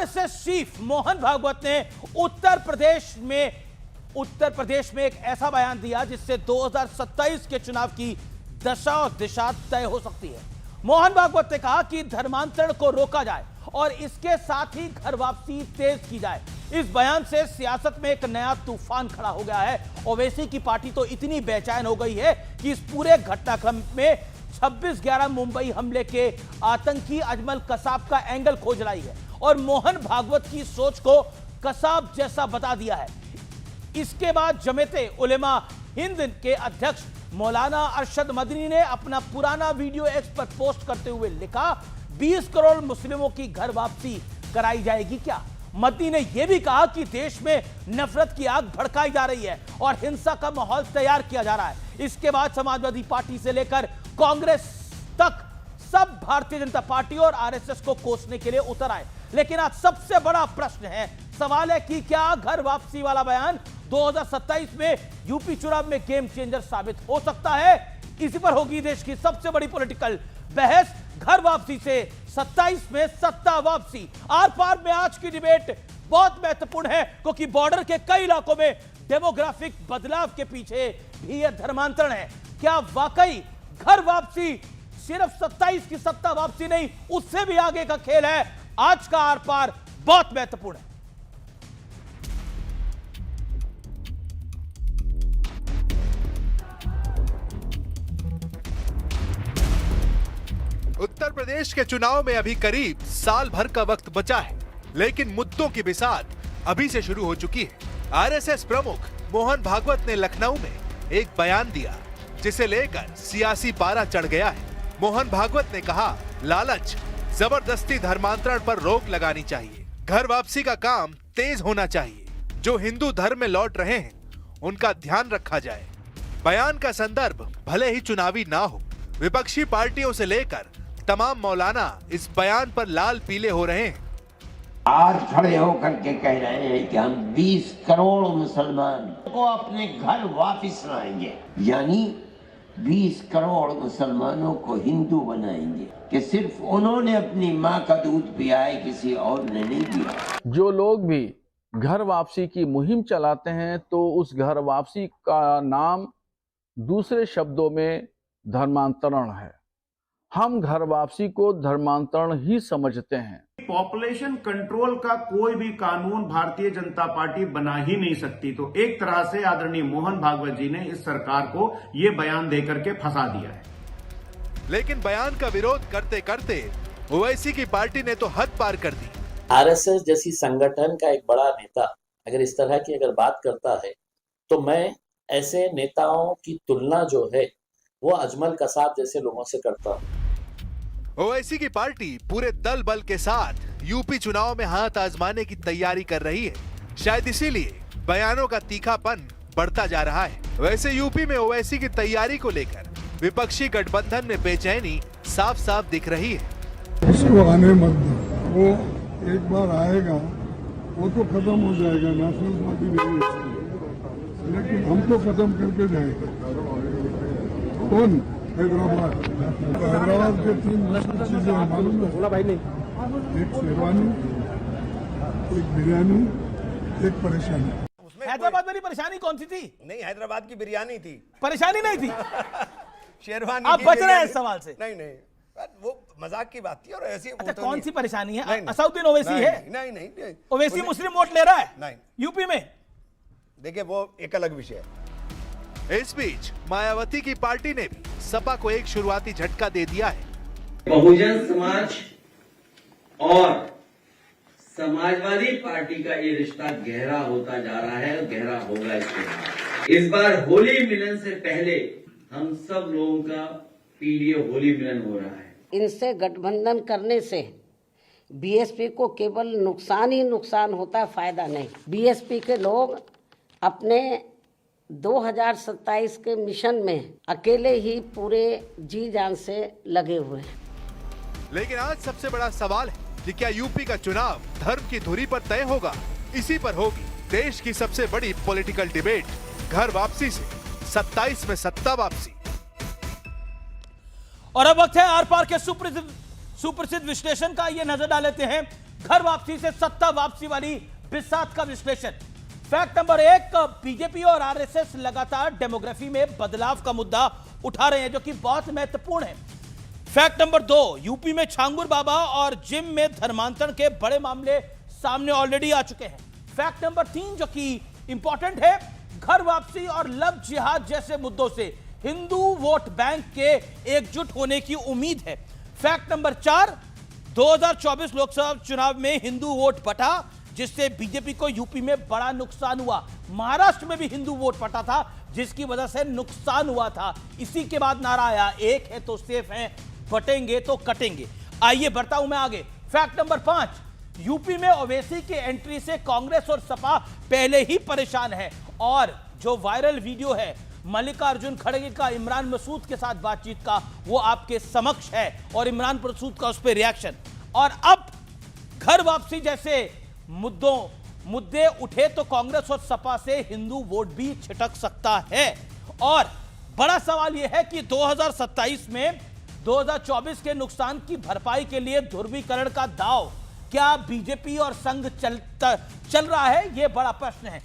RSS chief Mohan Bhagwat ने उत्तर प्रदेश में एक ऐसा बयान दिया जिससे 2027 के चुनाव की दशा और दिशा तय हो सकती है। मोहन भागवत ने कहा कि धर्मांतरण को रोका जाए और इसके साथ ही घर वापसी तेज की जाए। इस बयान से सियासत में एक नया तूफान खड़ा हो गया है। ओवैसी की पार्टी तो इतनी बेचैन हो गई है कि इस पूरे घटनाक्रम में 26/11 मुंबई हमले के आतंकी अजमल कसाब का एंगल खोज रही है और मोहन भागवत की सोच को कसाब जैसा बता दिया है। इसके बाद जमेते उलेमा हिंद के अध्यक्ष मौलाना अरशद मदनी ने अपना पुराना वीडियो एक्स पर पोस्ट करते हुए लिखा, 20 करोड़ मुस्लिमों की घर वापसी कराई जाएगी क्या? मदनी ने यह भी कहा कि देश में नफरत की आग भड़काई जा रही है और हिंसा का माहौल तैयार किया जा रहा है। इसके बाद समाजवादी पार्टी से लेकर कांग्रेस तक सब भारतीय जनता पार्टी और आरएसएस को कोसने के लिए उतर आए। लेकिन आज सबसे बड़ा प्रश्न है, सवाल है कि क्या घर वापसी वाला बयान 2027 में यूपी चुनाव में गेम चेंजर साबित हो सकता है? इसी पर होगी देश की सबसे बड़ी पॉलिटिकल बहस। घर वापसी से 27 में सत्ता वापसी। आर पार में आज की डिबेट बहुत महत्वपूर्ण है क्योंकि बॉर्डर के कई इलाकों में डेमोग्राफिक बदलाव के पीछे भी यह धर्मांतरण है। क्या वाकई घर वापसी सिर्फ 27 की सत्ता वापसी नहीं, उससे भी आगे का खेल है? आज का आर पार बहुत महत्वपूर्ण है। उत्तर प्रदेश के चुनाव में अभी करीब साल भर का वक्त बचा है, लेकिन मुद्दों की बिसात अभी से शुरू हो चुकी है। आरएसएस प्रमुख मोहन भागवत ने लखनऊ में एक बयान दिया जिसे लेकर सियासी पारा चढ़ गया है। मोहन भागवत ने कहा, लालच, जबरदस्ती धर्मांतरण पर रोक लगानी चाहिए। घर वापसी का काम तेज होना चाहिए। जो हिंदू धर्म में लौट रहे हैं उनका ध्यान रखा जाए। बयान का संदर्भ भले ही चुनावी ना हो, विपक्षी पार्टियों से लेकर तमाम मौलाना इस बयान पर लाल पीले हो रहे हैं। आज खड़े होकर के कह रहे हैं कि हम 20 करोड़ मुसलमान को अपने घर वापस लाएंगे, यानी 20 करोड़ मुसलमानों को हिंदू बनाएंगे कि सिर्फ उन्होंने अपनी माँ का दूध पिया है, किसी और ने नहीं पिया। जो लोग भी घर वापसी की मुहिम चलाते हैं तो उस घर वापसी का नाम दूसरे शब्दों में धर्मांतरण है। हम घर वापसी को धर्मांतरण ही समझते हैं। पॉपुलेशन कंट्रोल का कोई भी कानून भारतीय जनता पार्टी बना ही नहीं सकती। तो एक तरह से आदरणीय मोहन भागवत जी ने इस सरकार को ये बयान देकर के फंसा दिया है। लेकिन बयान का विरोध करते करते ओवैसी की पार्टी ने तो हद पार कर दी। आरएसएस जैसी संगठन का एक बड़ा नेता अगर इस तरह की बात करता है तो मैं ऐसे नेताओं की तुलना जो है वो अजमल कसाब जैसे लोगों से करता हूं। ओवैसी की पार्टी पूरे दल बल के साथ यूपी चुनाव में हाथ आजमाने की तैयारी कर रही है। शायद इसीलिए बयानों का तीखापन बढ़ता जा रहा है। वैसे यूपी में ओवैसी की तैयारी को लेकर विपक्षी गठबंधन में बेचैनी साफ साफ दिख रही है। उसको आने मत दो, वो एक बार आएगा वो तो खत्म हो जाएगा, नेशनल पार्टी नहीं है, लेकिन हमको खत्म करके जाएगा। कौन? हैदराबाद के 3 मुश्किल चीजें मालूम है? एक शेरवानी, एक बिरयानी, एक परेशानी। हैदराबाद वाली परेशानी कौन सी थी? नहीं, हैदराबाद की बिरयानी थी, परेशानी नहीं थी। शेरवानी। आप बच रहे हैं इस सवाल से? नहीं, वो मजाक की बात थी और ऐसी। अच्छा, कौन सी परेशानी है? असउद्दीन ओवैसी है? नहीं, ओवैसी मुस्लिम वोट ले रहा है नहीं यूपी में। देखिए, वो एक अलग विषय है। इस बीच मायावती की पार्टी ने भी सपा को एक शुरुआती झटका दे दिया है। बहुजन समाज और समाजवादी पार्टी का ये रिश्ता गहरा होता जा रहा है, गहरा होगा इसके बाद। इस बार होली मिलन से पहले हम सब लोगों का पीडीए होली मिलन हो रहा है। इनसे गठबंधन करने से बीएसपी को केवल नुकसान ही नुकसान होता है, फायदा नहीं। बीएसपी के लोग अपने 2027 के मिशन में अकेले ही पूरे जी जान से लगे हुए हैं। लेकिन आज सबसे बड़ा सवाल है कि क्या यूपी का चुनाव धर्म की धुरी पर तय होगा? इसी पर होगी देश की सबसे बड़ी पॉलिटिकल डिबेट, घर वापसी से 27 में सत्ता वापसी। और अब वक्त है आर पार के सुप्रसिद्ध विश्लेषण का। ये नजर डाल लेते हैं घर वापसी से सत्ता वापसी वाली बिसात का विश्लेषण। फैक्ट नंबर 1, बीजेपी और आरएसएस लगातार डेमोग्राफी में बदलाव का मुद्दा उठा रहे हैं, जो कि बहुत महत्वपूर्ण है। फैक्ट नंबर 2, यूपी में छांगुर बाबा और जिम में धर्मांतरण के बड़े मामले सामने ऑलरेडी आ चुके हैं। फैक्ट नंबर 3, जो कि इंपॉर्टेंट है, घर वापसी और लव जिहाद जैसे मुद्दों से हिंदू वोट बैंक के एकजुट होने की उम्मीद है। फैक्ट नंबर 4, 2024 लोकसभा चुनाव में हिंदू वोट बटा, जिससे बीजेपी को यूपी में बड़ा नुकसान हुआ। महाराष्ट्र में भी हिंदू वोट बटा था, जिसकी वजह से नुकसान हुआ था। इसी के बाद नारा आया, एक है तो सेफ है, बटेंगे तो कटेंगे। आइए बढ़ता हूं मैं आगे। फैक्ट नंबर 5, यूपी में ओवैसी की एंट्री से कांग्रेस और सपा पहले ही परेशान है, और जो वायरल वीडियो है मल्लिकार्जुन खड़गे का इमरान मसूद के साथ बातचीत का, वो आपके समक्ष है, और इमरान मसूद का उस पर रिएक्शन। और अब घर वापसी जैसे मुद्दे उठे तो कांग्रेस और सपा से हिंदू वोट भी छिटक सकता है। और बड़ा सवाल यह है कि 2027 में 2024 के नुकसान की भरपाई के लिए ध्रुवीकरण का दांव क्या बीजेपी और संघ चल रहा है? यह बड़ा प्रश्न है।